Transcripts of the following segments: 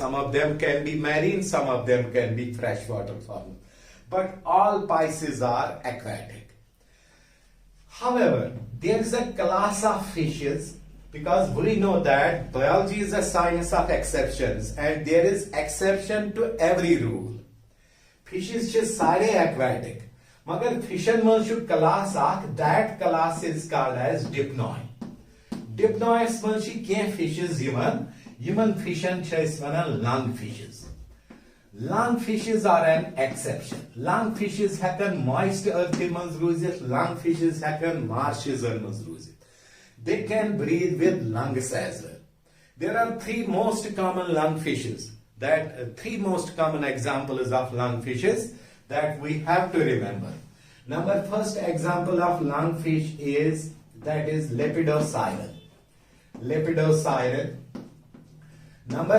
Some of them can be marine, some of them can be freshwater fauna. But all Pisces are aquatic. However, there is a class of fishes, because we know that biology is a science of exceptions and there is exception to every rule. Fishes are sare aquatic. Magar fishen man shu class ak, that class is called as dipnoi. Dipnois man shi ken fishes human fishen chase land fishes. Land fishes are an exception. Land fishes happen moist earthy man's roozit, land fishes happen marshes man's roozit. They can breathe with lungs as well. There are three most common lung fishes. Three most common examples of lung fishes that we have to remember. First example of lung fish is Lepidosiren. Lepidosiren.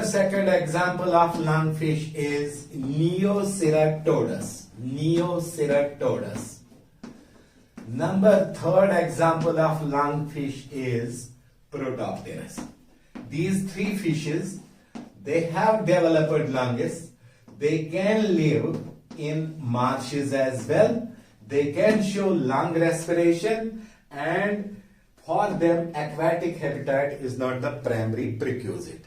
Second example of lung fish is Neoceratodus. Neoceratodus. Third example of lungfish is Protopterus. These three fishes, they have developed lungs. They can live in marshes as well. They can show lung respiration, and for them aquatic habitat is not the primary prerequisite.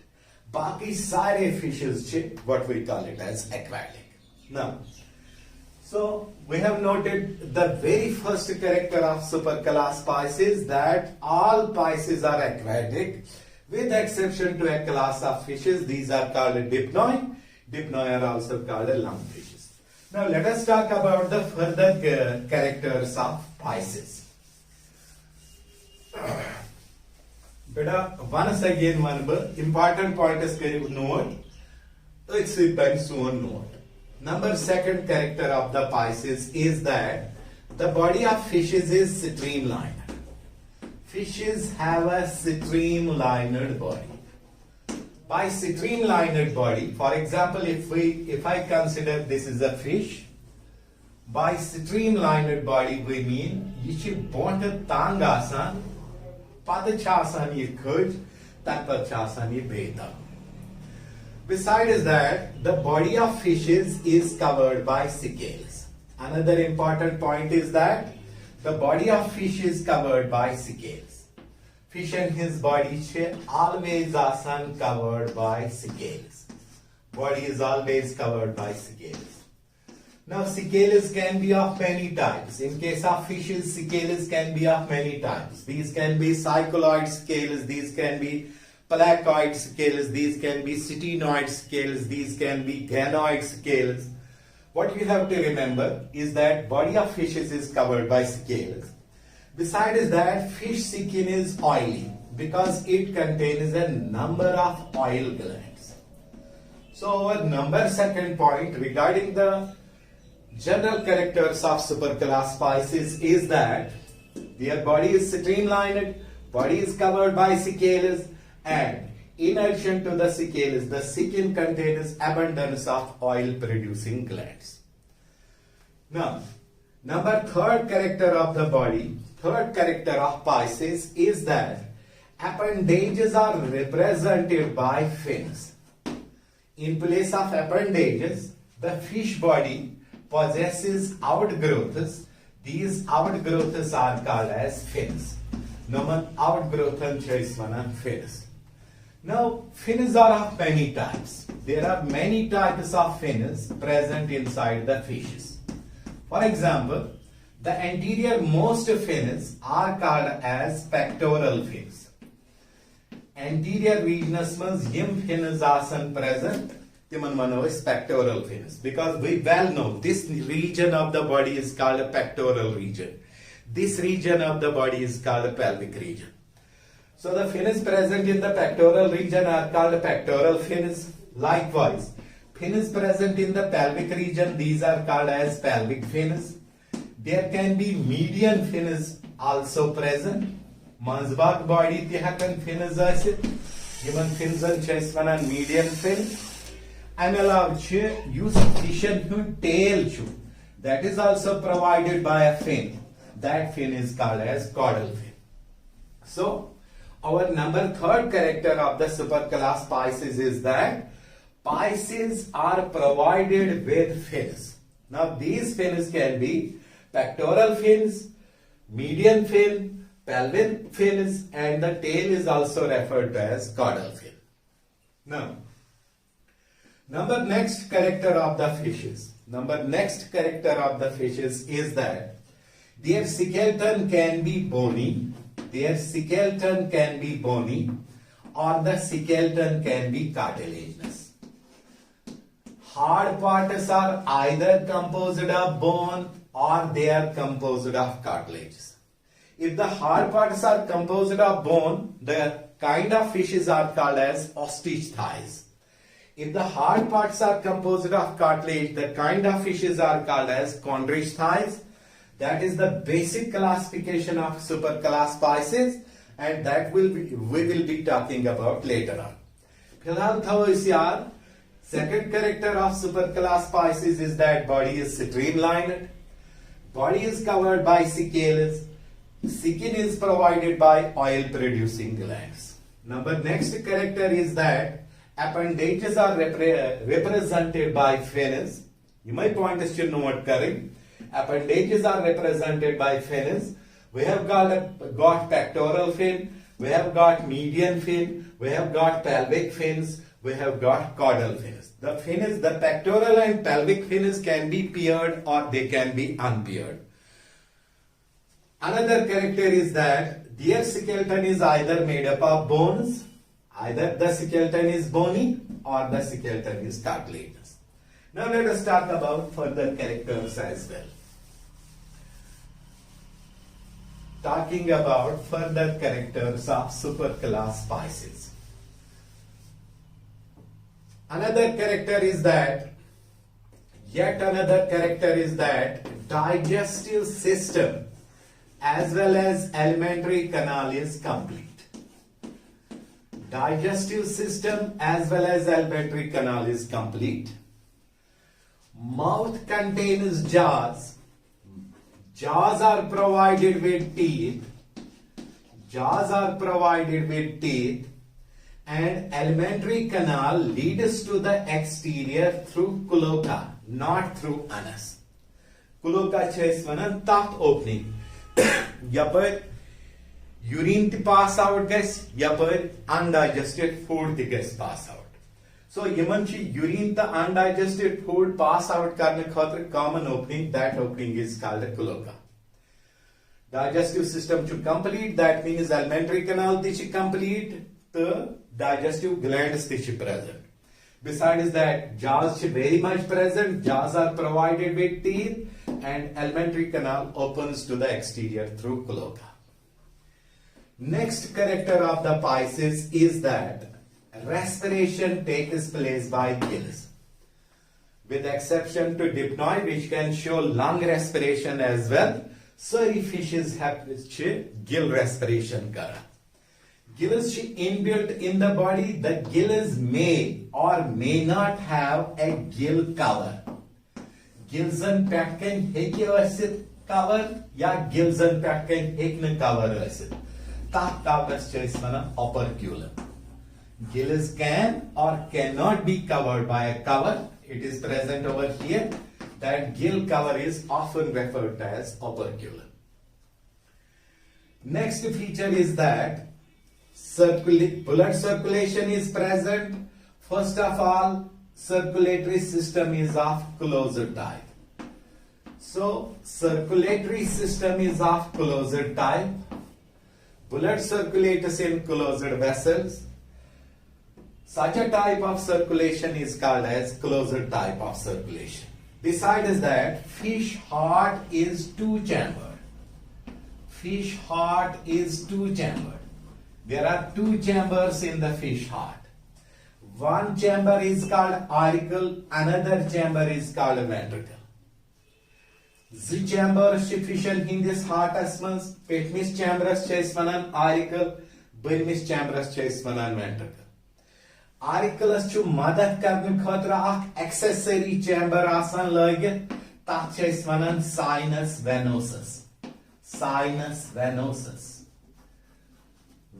Baki sare fishes, what we call it as aquatic. Now, so we have noted the very first character of superclass Pisces, that all Pisces are aquatic with exception to a class of fishes. These are called dipnoi. Dipnoi are also called lungfishes. Now let us talk about the further characters of Pisces. Beta, once again, one important point is note. It's depends on note. Second character of the Pisces is that the body of fishes is streamlined. Fishes have a streamlined body. By streamlined body, for example, if I consider this is a fish, by streamlined body we mean yichi bonta tang asan, pada chasan ye khuj, takpa chasan ye beta. Besides that, the body of fishes is covered by scales. Another important point is that the body of fish is covered by scales. Fish and his body always are covered by scales. Body is always covered by scales. Now scales can be of many types. In case of fishes, scales can be of many types. These can be cycloid scales, these can be placoid scales, these can be ctenoid scales, these can be ganoid scales. What you have to remember is that body of fishes is covered by scales. Besides that, fish skin is oily because it contains a number of oil glands. So our second point regarding the general characters of superclass Pisces is that their body is streamlined, body is covered by scales, and in addition to the scales, the skin contains abundance of oil producing glands. Now, third character of the body, third character of Pisces is that appendages are represented by fins. In place of appendages, the fish body possesses outgrowths. These outgrowths are called as fins. Fins. Now, fins are of many types. There are many types of fins present inside the fishes. For example, the anterior most fins are called as pectoral fins. Anterior regions means yim fins are present, timan mano is pectoral fins, because we well know this region of the body is called a pectoral region. This region of the body is called a pelvic region. So the fins present in the pectoral region are called pectoral fins. Likewise, fins present in the pelvic region, these are called as pelvic fins. There can be median fins also present. Manzbach body tihakan fins asit. Human fins and chest one and median fin. And allow use fission tail chu. That is also provided by a fin. That fin is called as caudal fin. So, our third character of the superclass Pisces is that Pisces are provided with fins. Now these fins can be pectoral fins, median fin, pelvic fins, and the tail is also referred to as caudal fin. Now, next character of the fishes is that their skeleton can be bony, or the skeleton can be cartilaginous. Hard parts are either composed of bone or they are composed of cartilages. If the hard parts are composed of bone, the kind of fishes are called as ostrich thighs. If the hard parts are composed of cartilage, the kind of fishes are called as chondrich thighs. That is the basic classification of superclass Pisces, and that we will be talking about later on. फिलहाल था इस यार second character of superclass Pisces is that body is streamlined, body is covered by scales, skin is provided by oil producing glands. Next character is that appendages are represented by fins. You might point this to note correct. Appendages are represented by fins. We have got pectoral fin, we have got median fin, we have got pelvic fins, we have got caudal fins. The pectoral and pelvic fins can be paired or they can be unpaired. Another character is that their skeleton is either made up of bones, either the skeleton is bony or the skeleton is cartilaginous. Now let us talk about further characters as well. Talking about further characters of superclass Pisces. Another character is that digestive system as well as alimentary canal is complete. Digestive system as well as alimentary canal is complete. Mouth contains jaws. Jaws are provided with teeth. And alimentary canal leads to the exterior through cloaca, not through anus. Cloaca is one taft opening. Yapar urine to pass out guys, yapar undigested food to pass out. So yamanchi urine the undigested food pass out karne khatra common opening, that opening is called a cloaca. Digestive system to complete, that means alimentary canal to complete, the digestive glands to present. Besides that, jaws are very much present, jaws are provided with teeth, and alimentary canal opens to the exterior through cloaca. Next character of the Pisces is that respiration takes place by gills. With exception to dipnoid, which can show lung respiration as well, sorry fishes have gill respiration kara. Gills inbuilt in the body, the gills may or may not have a gill cover. Gills and patkin heki acid cover, ya gills and patkin hekne cover acid. That covers chesmana operculum. Gills can or cannot be covered by a cover. It is present over here. That gill cover is often referred to as operculum. Next feature is that blood circulation is present. First of all, circulatory system is of closed type. So, circulatory system is of closed type. Blood circulates in closed vessels. Such a type of circulation is called as closed type of circulation. Besides that, fish heart is two-chambered. Fish heart is two-chambered. There are two chambers in the fish heart. One chamber is called auricle, another chamber is called ventricle. Z chamber fishen hindis heart asmans, petmis chambers chase manan auricle, birmis chambers chase manan ventricle. Auriculus chu madat karne khatra ak accessory chamber asan lagit, tat chase manan sinus venosus. Sinus venosus.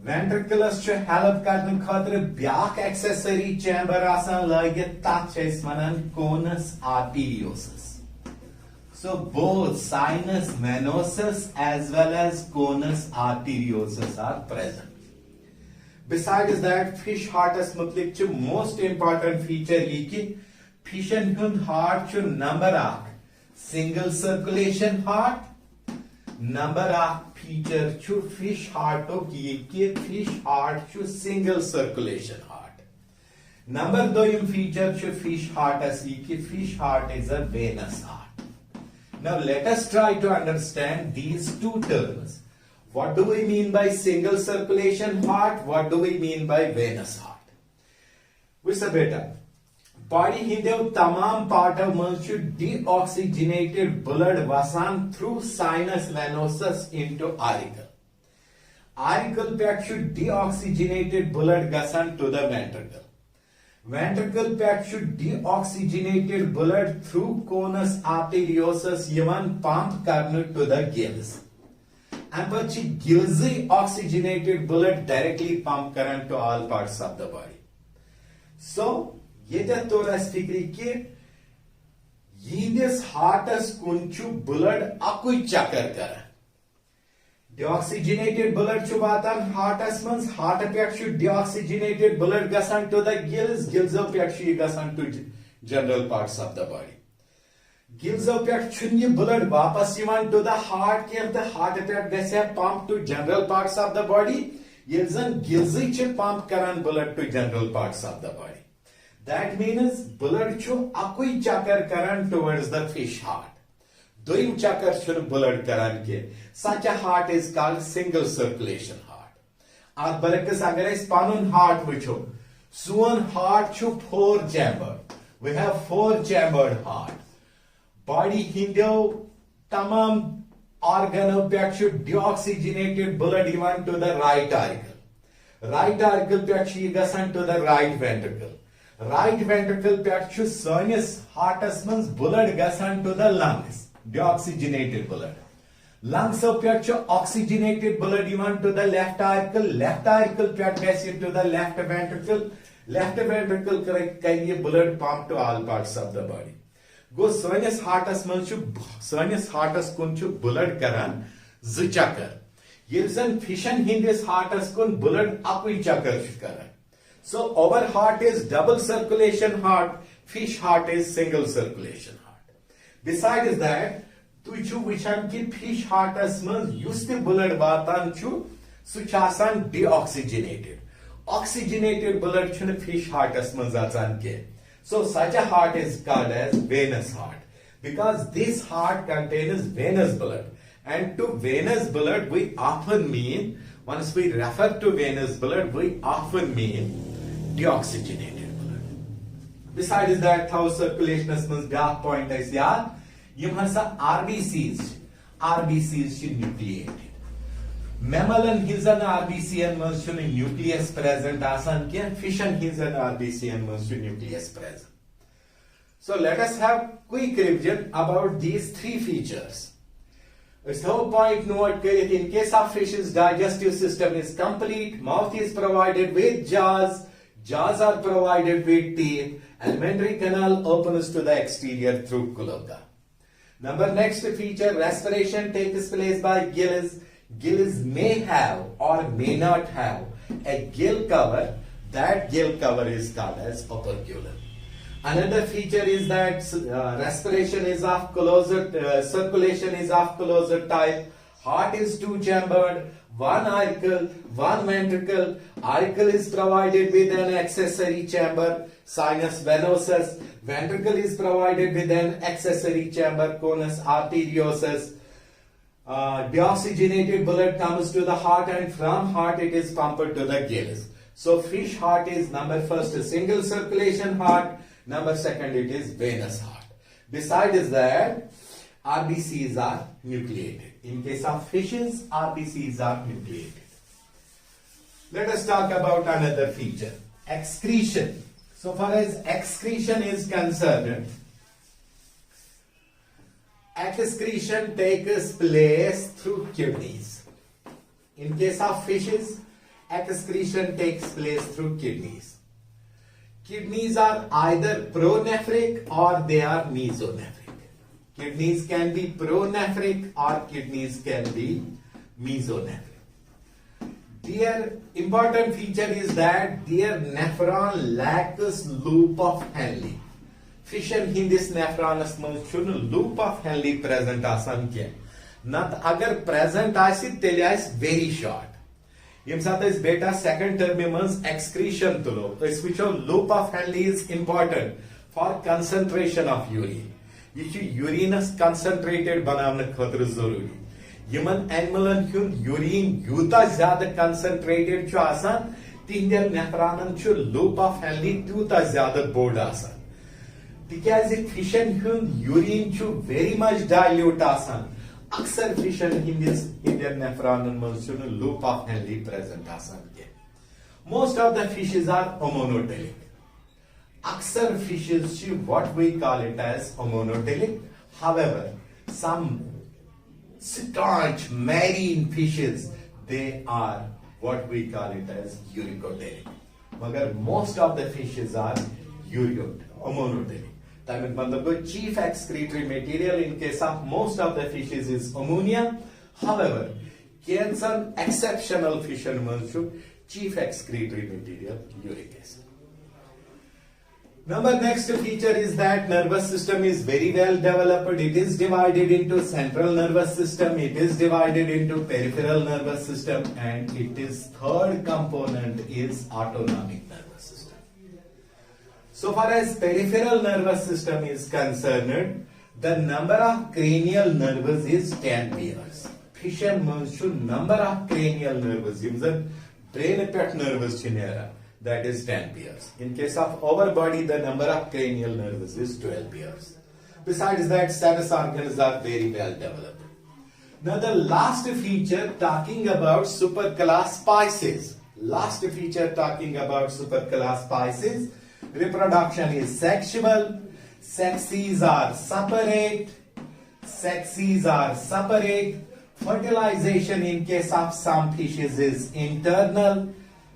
Ventriculus ch help karne khatre byak accessory chamber asan lagit tat chhe wanan conus arteriosus. So both sinus venosus as well as conus arteriosus are present. Besides that, fish heart is the most important feature ye ki fish heart chu number of single circulation heart, number of feature chu fish heart to ki fish heart chu single circulation heart. Number doyum feature chu fish heart as ki fish heart is a venous heart. Now let us try to understand these two terms. What do we mean by single circulation heart? What do we mean by venous heart? Visa beta, body hindev tamam part of manchu deoxygenated blood vasan through sinus venosus into auricle. Auricle pack should deoxygenated blood gasan to the ventricle. Ventricle pack should deoxygenated blood through conus arteriosus yavan pump karnu to the gills. And but gills oxygenated blood directly pump current to all parts of the body. So, yeta toras fikri ki yidis heartas kunchu blood akui chakar kara. Deoxygenated blood chubatan heartas mans heart pack should deoxygenated blood gasan to the gills of pack should gasan to general parts of the body. Gills of pack chunye blood vapas yivan to the heart ke the heart pack gase pump to general parts of the body. Yelzan gills che pump karan blood to general parts of the body. That means blood chu akui chakar karan towards the fish heart. Doim chakar chun blood karan ke. Such a heart is called single circulation heart. Aad barakas agar is panun heart vicho. Suan heart chu 4 chambered. We have 4 chambered heart. Body hindev tamam organ of pack should deoxygenated blood even to the right auricle. Right auricle pack should gasan to the right ventricle. Right ventricle pack should sinus heartus mans blood gasan to the lungs. Deoxygenated blood. Lungs of pack should oxygenated blood even to the left auricle. Left auricle pack gas into the left ventricle. Left ventricle carry blood pump to all parts of the body. Go sinus heartus manchu sinus heartus kunchu blood karan zchakar. Yelzan fission hindis heartus kun blood akui chakar karan. So our heart is double circulation heart, fish heart is single circulation heart. Besides that, tuchu vishan ki fish heartus man yusti blood vatan chu suchasan deoxygenated. Oxygenated blood chun fish heartus man asan ke. So such a heart is called as venous heart because this heart contains venous blood, and to venous blood we often mean, once we refer to venous blood, we often mean deoxygenated blood. Besides that, how circulation is back point is yaad, yim hasa RBCs should nucleated. Mammalian his an RBC and must nucleus present asan ke fission his an RBC and must nucleus present. So let us have quick revision about these 3 features. It's the whole point note in case of fishes, digestive system is complete, mouth is provided with jaws are provided with teeth, alimentary canal opens to the exterior through cloaca. Next feature, respiration takes place by gills. Gills may have or may not have a gill cover. That gill cover is called as operculum. Another feature is that respiration is of closer, circulation is of closer type. Heart is 2 chambered, 1 auricle, 1 ventricle. Auricle is provided with an accessory chamber, sinus venosus. Ventricle is provided with an accessory chamber, conus arteriosus. Deoxygenated blood comes to the heart, and from heart it is pumped to the gills. So fish heart is number first single circulation heart, number second it is venous heart. Besides that, RBCs are nucleated. In case of fishes, RBCs are nucleated. Let us talk about another feature, excretion. So far as excretion is concerned, excretion takes place through kidneys. In case of fishes, excretion takes place through kidneys. Kidneys are either pronephric or they are mesonephric. Kidneys can be pronephric or kidneys can be mesonephric. Their important feature is that their nephron lacks loop of Henle. Fission hindis nephronus manz chun loop of Henle present asan kya. Not agar present asi teli as very short. Yem sat is beta second term manz excretion tulo. Which loop of Henle is important for concentration of urine. This urinous concentrated banavne khatra zaruri. Human animal urine yuta zyada concentrated chu asan tihnder nephronan chu loop of Henle tuta zyada bod asan. Because fission urine chu very much dilute asan. Aksar fission Indian nephronan manz chu loop of Henle present asan ke. Most of the fishes are monotelic. Aksar fishes chu what we call it as monotelic. However, some staunch marine fishes, they are what we call it as uricotelic. But most of the fishes are monotelic. That means chief excretory material in case of most of the fishes is ammonia. However, some exceptional fishermen chief excretory material uric acid. Number next feature is that nervous system is very well developed. It is divided into central nervous system, it is divided into peripheral nervous system, and it is third component is autonomic nervous system. So far as peripheral nervous system is concerned, the number of cranial nerves is 10 pairs. Fission means number of cranial nerves. Brain pet nerves chinera. That is 10 pairs. In case of our body, the number of cranial nerves is 12 pairs. Besides that, sinus organs are very well developed. Now the last feature talking about superclass species. Last feature talking about superclass species. Reproduction is sexual. Sexes are separate. Sexes are separate. Fertilization in case of some fishes is internal.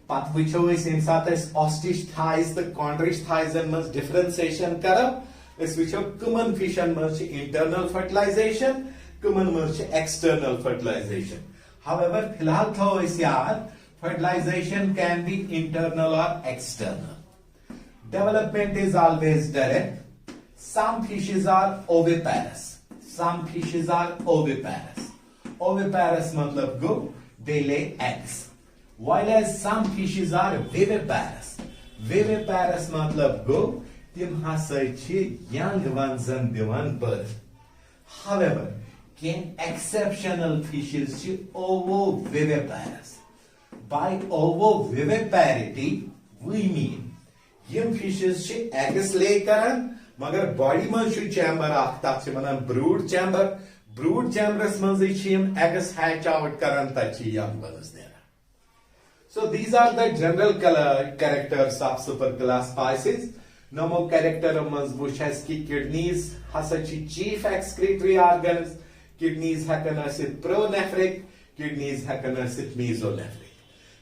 But which always in satis ostrich thighs, the chondrich thighs and must differentiation kara. Is which of common fission must internal fertilization, common must external fertilization. However, filhal tho is yaar, fertilization can be internal or external. Development is always direct. Some fishes are oviparous. Some fishes are oviparous. Oviparous matlab go, they lay eggs. While as some fishes are viviparous. Viviparous matlab go, tim hasai young ones and divan birth. However, can exceptional fishes ovoviviparous. By ovoviviparity, we mean yim fishes eggs lay karan, magar body man chamber akhta brood chamber. Brood chambers man eggs hatch out karan tachi young ones there. So these are the general characters of superclass species. No more character amongst bush has kidneys, hasachi chief excretory organs, kidneys hakanacid pronephric, kidneys hakanacid mesonephric.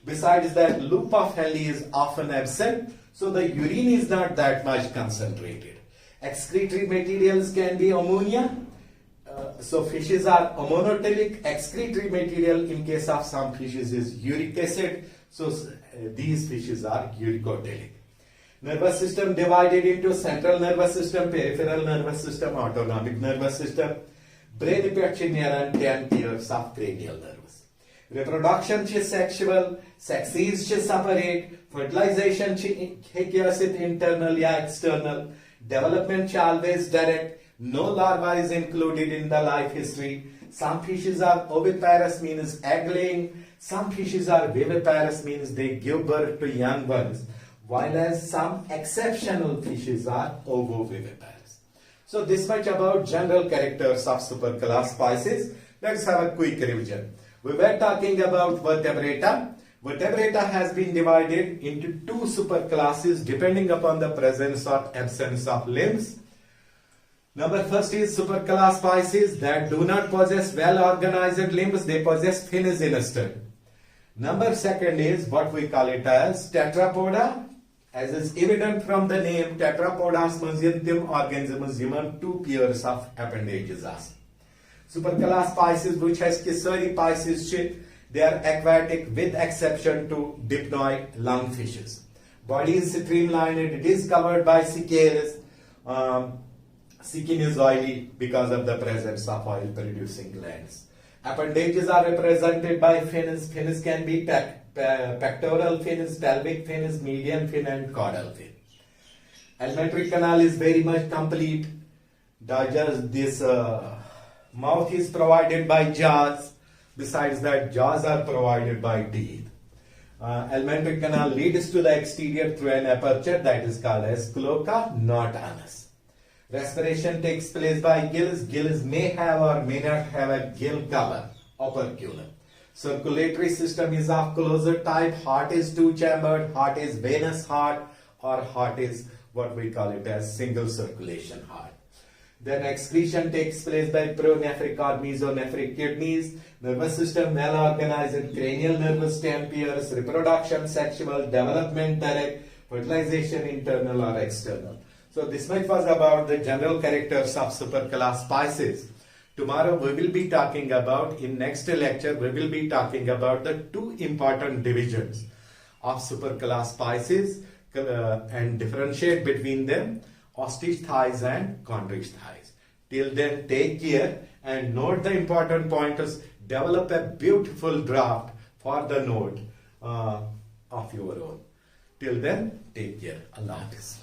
Besides that, loop of Henle is often absent, so the urine is not that much concentrated. Excretory materials can be ammonia. So fishes are monotelic. Excretory material in case of some fishes is uric acid. So these fishes are uricotelic. Nervous system divided into central nervous system, peripheral nervous system, autonomic nervous system. Brain near 10 pairs of cranial nerves. Reproduction is sexual, sexes is separate, fertilization is internal or external, development is always direct, no larva is included in the life history. Some fishes are oviparous, means egg laying. Some fishes are viviparous, means they give birth to young ones. While as some exceptional fishes are ovoviviparous. So this much about general characters of superclass species. Let's have a quick revision. We were talking about vertebrata. Vertebrata has been divided into two superclasses depending upon the presence or absence of limbs. Number first is superclass species that do not possess well organized limbs, they possess finis instern. Number second is what we call it as tetrapoda. As is evident from the name, tetrapodas means tim organisms human two pairs of appendages as. Superclass Pisces, which has Kisari Pisces ship, they are aquatic with exception to dipnoid lungfishes. Body is streamlined, it is covered by scales. Skin is oily because of the presence of oil producing glands. Appendages are represented by fins. Fins can be pectoral fins, pelvic fins, median fin and caudal fin. Alimentary canal is very much complete. This mouth is provided by jaws. Besides that, jaws are provided by teeth. Alimentary canal leads to the exterior through an aperture that is called as cloaca, not anus. Respiration takes place by gills. Gills may have or may not have a gill cover, operculum. Circulatory system is of closer type. Heart is two-chambered. Heart is venous heart, or heart is what we call it as single circulation heart. Then excretion takes place by pronephric or mesonephric kidneys. Nervous system well organized in cranial nervous 10 pairs. Reproduction, sexual, development, direct, fertilization, internal or external. So this much was about the general characters of superclass Pisces. Tomorrow we will be talking about, in next lecture, we will be talking about the two important divisions of superclass Pisces and differentiate between them, ostrich thighs and chondrich thighs. Till then, take care and note the important pointers. Develop a beautiful draft for the note of your own. Till then, take care. Allah Hafiz.